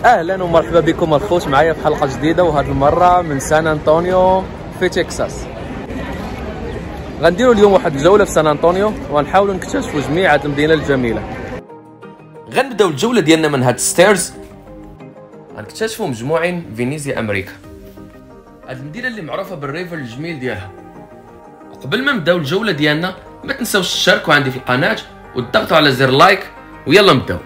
اهلا ومرحبا بكم الخوت معايا في حلقه جديده، وهذه المره من سان أنطونيو في تكساس. غنديروا اليوم واحد الجوله في سان أنطونيو ونحاولوا نكتشفوا جميع هذه المدينه الجميله. غنبداو الجوله ديالنا من هاد ستيرز، غنكتشفوا مجموعين فينيزيا امريكا، هاد المدينه اللي معروفه بالريفر الجميل ديالها. وقبل ما نبداو الجوله ديالنا ما تنساوش تشاركوا عندي في القناه وتضغطوا على زر لايك، ويلا نبداو.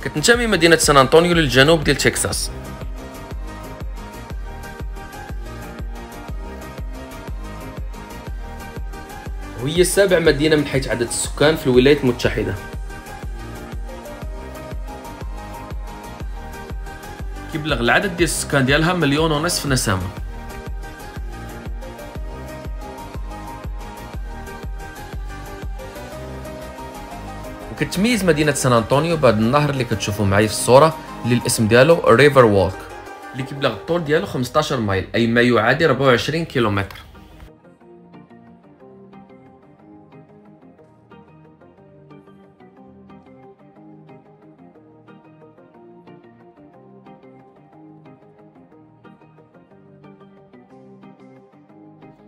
كتنتمي مدينة سان أنطونيو للجنوب ديال تكساس، وهي سابع مدينة من حيث عدد السكان في الولايات المتحدة. كيبلغ العدد ديال السكان ديالها 1.5 مليون نسمة. وكتميز مدينة سان أنطونيو بهذا النهر اللي كتشوفوا معايا في الصورة، اللي الاسم ديالو ريفر وولك، اللي كيبلغ الطول ديالو 15 مايل، أي ما يعادل 24 كيلومتر.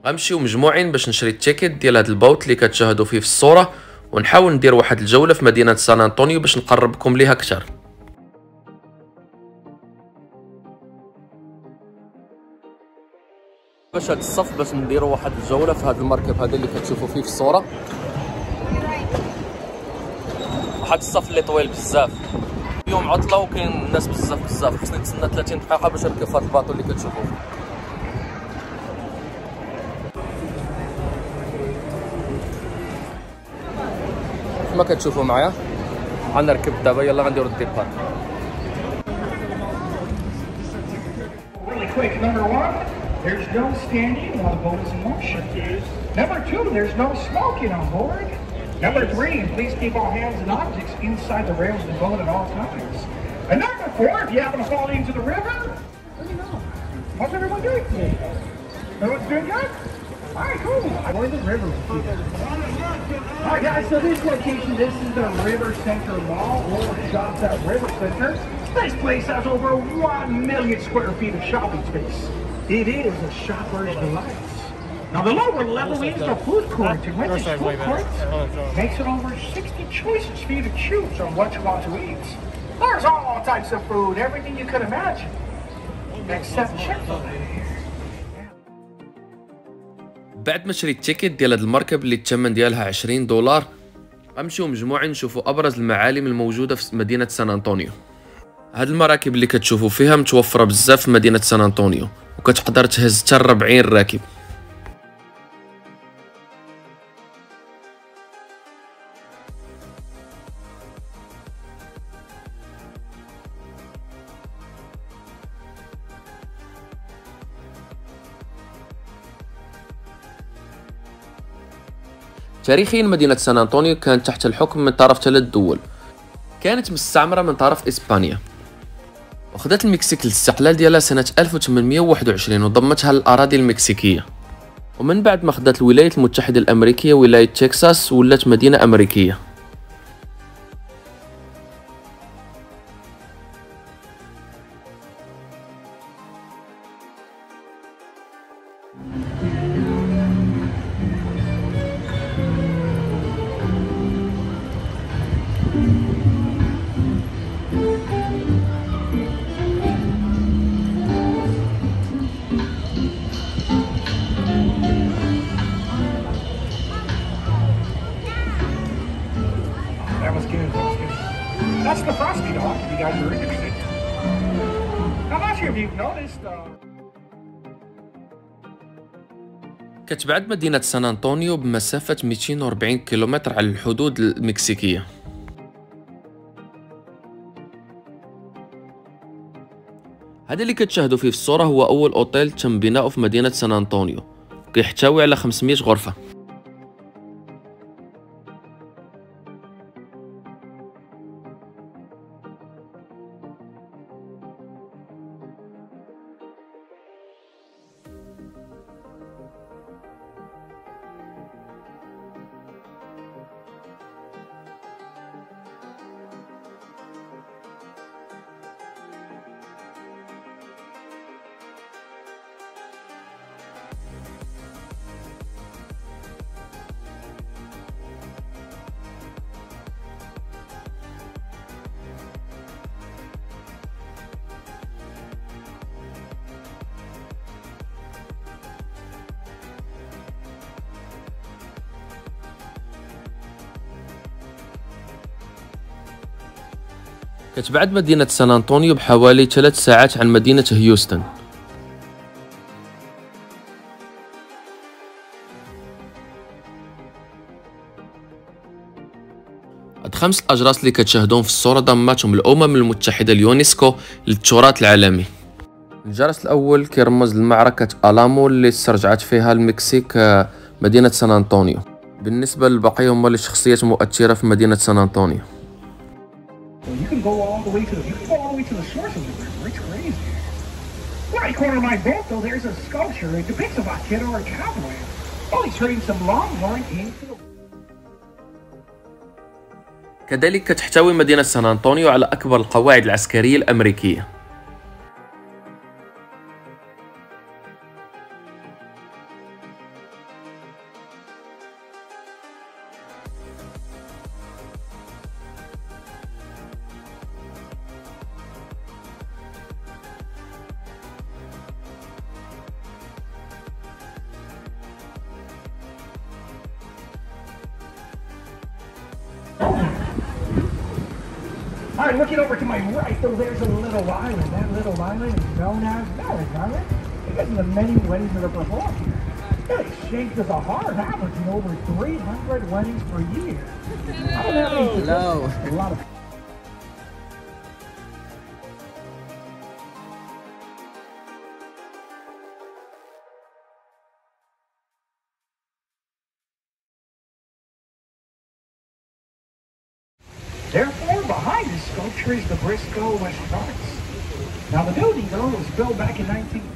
غنمشيو مجموعين باش نشري التيكت ديال هذا البوت اللي كتشاهدوا فيه في الصورة، ونحاول ندير واحد الجولة في مدينة سان أنطونيو باش نقربكم ليها أكثر. باش هاد الصف باش نديروا واحد الجولة في هذا المركب هذا اللي كتشوفوا فيه في الصورة. واحد الصف اللي طويل بزاف، اليوم عطلة وكاين الناس بزاف، خصني نتسنى 30 دقيقة باش نركب في هاد الباطو اللي كتشوفوا فيه. كما كتشوفوا معايا غنركب دابا، يلا غنديروا الديبار. Really quick, number 1, there's no standing while the boat is in motion. Number 2, there's no smoking on board. Number 3, please keep all hands and objects inside the rails of the boat at all times. And number 4, if you happen to fall into the river, let me know. How's everyone doing today? Everyone's doing good? Alright, cool. I'm going to the river. Alright guys, so this location, this is the River Center Mall, or Shops at River Center. This place has over 1 million square feet of shopping space. It is a shopper's delight. Now the lower level is the food court, and with this food court makes it over 60 choices for you to choose on what you want to eat. There's all types of food, everything you could imagine, except chicken. بعد ما شريت التيكت ديال هاد المركب اللي الثمن ديالها 20 دولار، غنمشيو مجموعين نشوفوا ابرز المعالم الموجوده في مدينه سان أنطونيو. هاد المراكب اللي كتشوفوا فيها متوفره بزاف في مدينه سان أنطونيو، وكتقدر تهز حتى 40 راكب. تاريخيا مدينة سان أنطونيو كانت تحت الحكم من طرف 3 دول، كانت مستعمرة من طرف إسبانيا، وخدت المكسيك الاستقلال ديالها سنة 1821 وضمتها للأراضي المكسيكية. ومن بعد ما خدات الولايات المتحدة الأمريكية ولاية تكساس ولات مدينة أمريكية. That was good. That was good. That's the frosty dog, if you guys are interested. I'm not sure if you've noticed. كتبعد مدينة سان أنطونيو بمسافة 240 كيلومتر على الحدود المكسيكية. هذا اللي كتشاهدوا فيه في الصورة هو أول أوتيل تم بناؤه في مدينة سان أنطونيو، كيحتوي على 500 غرفة. كتبعد مدينة سان أنطونيو بحوالي 3 ساعات عن مدينة هيوستن. هاد 5 الأجراس اللي كتشاهدون في الصورة ضمتهم الأمم المتحدة اليونسكو للتراث العالمي. الجرس الأول كيرمز لمعركة ألامو اللي استرجعت فيها المكسيك مدينة سان أنطونيو. بالنسبة للبقية هما الشخصيات المؤثرة في مدينة سان أنطونيو. You can go all the way to the source of the river. It's crazy. Right corner of my boat, though, there's a sculpture. It depicts a vaquero or a cowboy. Oh, he's trading some longhorn into the... كذلك كتحتوي مدينة سان أنطونيو على أكبر القواعد العسكرية الأمريكية. All right, looking over to my right, though, there's a little island. That little island is known as Marriage Island because of the many weddings that are performed here. It's shaped as a heart, averaging over 300 weddings per year. I don't have any statistics. A lot of... Therefore, behind this sculpture is the Briscoe Restaurant. Now, the building, though, was built back in 1930.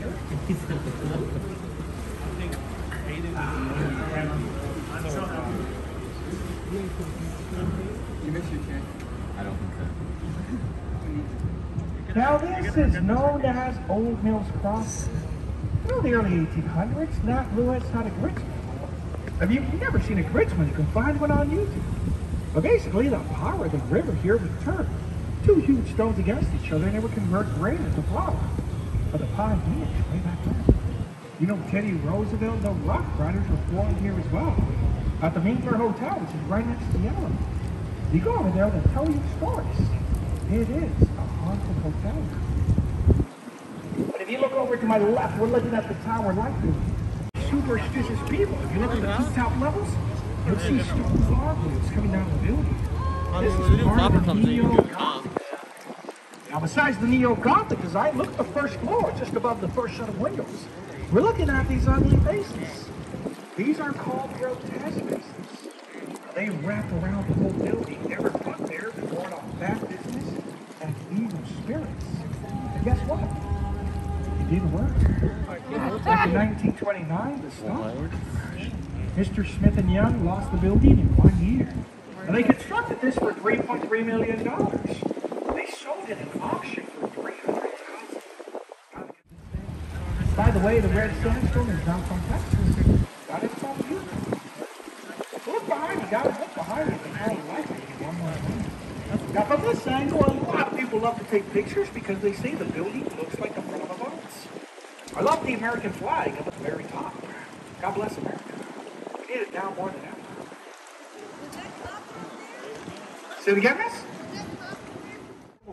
Now, this is known as Old Mills Crossing. Well, the early 1800s, Nat Lewis had a gritsman. If you've never seen a gritsman, you can find one on YouTube. But basically, the power of the river here would turn 2 huge stones against each other and it would convert grain into flour. But the pioneers, way back then. You know, Teddy Roosevelt, the Rough Riders were formed here as well. At the Mayfair Hotel, which is right next to the Alamo. You go over there, they'll tell you stories. It is a haunted hotel. But if you look over to my left, we're looking at the Tower Light Building. Superstitious people. If you look at the 2 top levels, you'll see stone gargoyles coming down the building. This is part of the neo-Gothic. Now, besides the neo-Gothic design, look at the first floor, just above the first set of windows. We're looking at these ugly faces. These are called grotesque faces. They wrap around the whole building. They were put there to ward off bad business and evil spirits. And guess what? It didn't work. Back in 1929, the stop. Mr. Smith and Young lost the building in 1 year. And they constructed this for $3.3 million. They sold it at auction for $300,000. By the way, the red sandstone is not from Texas. Got it from you. Look behind you, guys. Look behind you. They probably like it. One more thing. Now, from this angle, a lot of people love to take pictures because they say the building looks like the front of a boat. I love the American flag at the very top. God bless America. We need it now more than ever. Say it again, miss?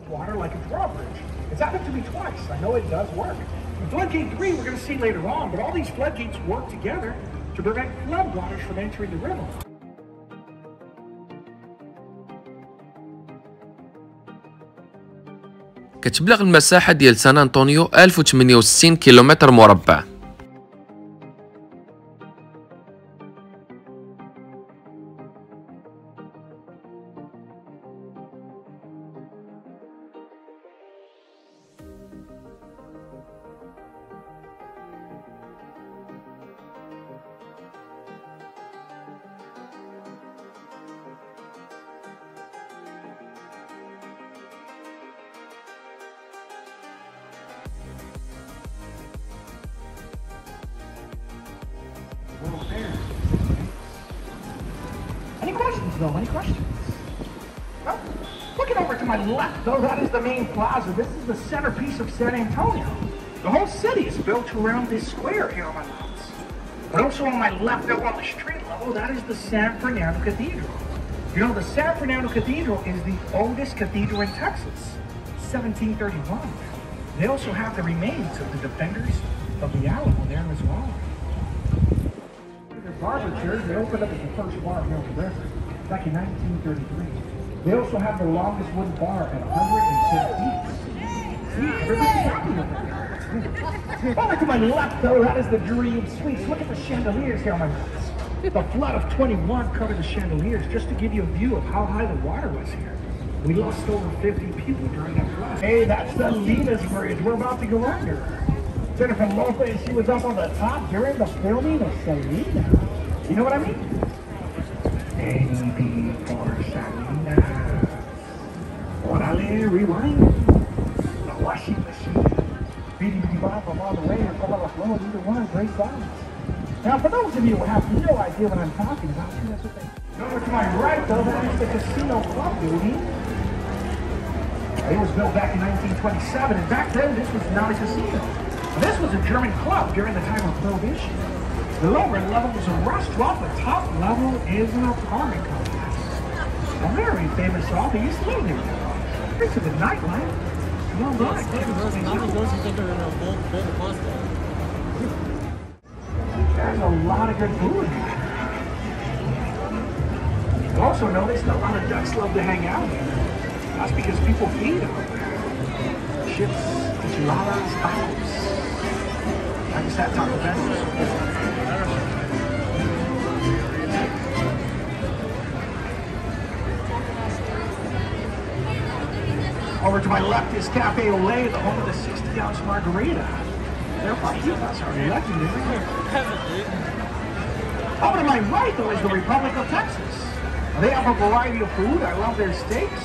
Water like a drawbridge. It's happened to me twice. I know it does work. In floodgate 3, we're going to see later on, but all these floodgates work together to prevent floodwaters from entering the river. كتبلغ المساحة ديال سان أنطونيو 1068 كيلومتر مربع. Any questions, though? Any questions? No? Looking over to my left, though, that is the main plaza. This is the centerpiece of San Antonio. The whole city is built around this square here on my left. But also on my left, out on the street level, that is the San Fernando Cathedral. You know, the San Fernando Cathedral is the oldest cathedral in Texas, 1731. They also have the remains of the defenders of the Alamo there as well. Barber chairs, they opened up as the first bar here on the river back in 1933. They also have the longest wooden bar at 110 feet. See, everybody's happy with it. Over to my left, though, that is the Dream Suites. Look at the chandeliers here on my left. The flood of 21 covered the chandeliers just to give you a view of how high the water was here. We lost over 50 people during that flood. Hey, that's the Lena's Bridge. We're about to go under. Jennifer Lopez, she was up on the top during the filming of Selena. You know what I mean? Anything for Selena. Orale, rewind. The washing machine. Beating the bar from all the way and from all the flow, either one, great songs. Now, for those of you who have no idea what I'm talking about, that's what they... Over to my right, though, that is the Casino Club building. It was built back in 1927, and back then, this was not a casino. This was a German club during the time of Prohibition. The lower level was a restaurant, the top level is an apartment complex. A very famous author used to live there. This is the nightlife. Well, right. There's a lot of good food here. I also noticed a lot of ducks love to hang out here. That's because people feed them. Chips, enchiladas, tacos. I just had Taco Bell. Over to my left is Cafe Olay, the home of the 60-ounce margarita. Their fajitas are legendary. Over to my right, though, is the Republic of Texas. They have a variety of food. I love their steaks.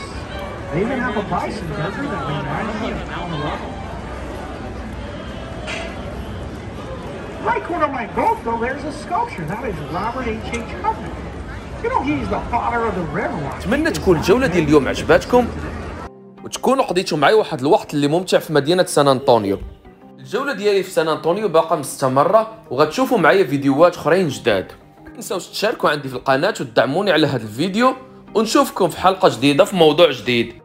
They even have a bison burger that reminds me of Level. Right corner of my boat, though, there's a sculpture. That is Robert H.H. Hutton. You know, he's the father of the river. أتمنى تكون الجولة ديال اليوم عجباتكم وتكونوا قضيتوا معي واحد الوقت اللي ممتع في مدينة سان أنطونيو. الجولة ديالي في سان أنطونيو باقا مستمرة وغتشوفوا معايا فيديوهات أخرين جداد. متنساوش تشاركوا عندي في القناة وتدعموني على هذا الفيديو ونشوفكم في حلقة جديدة في موضوع جديد.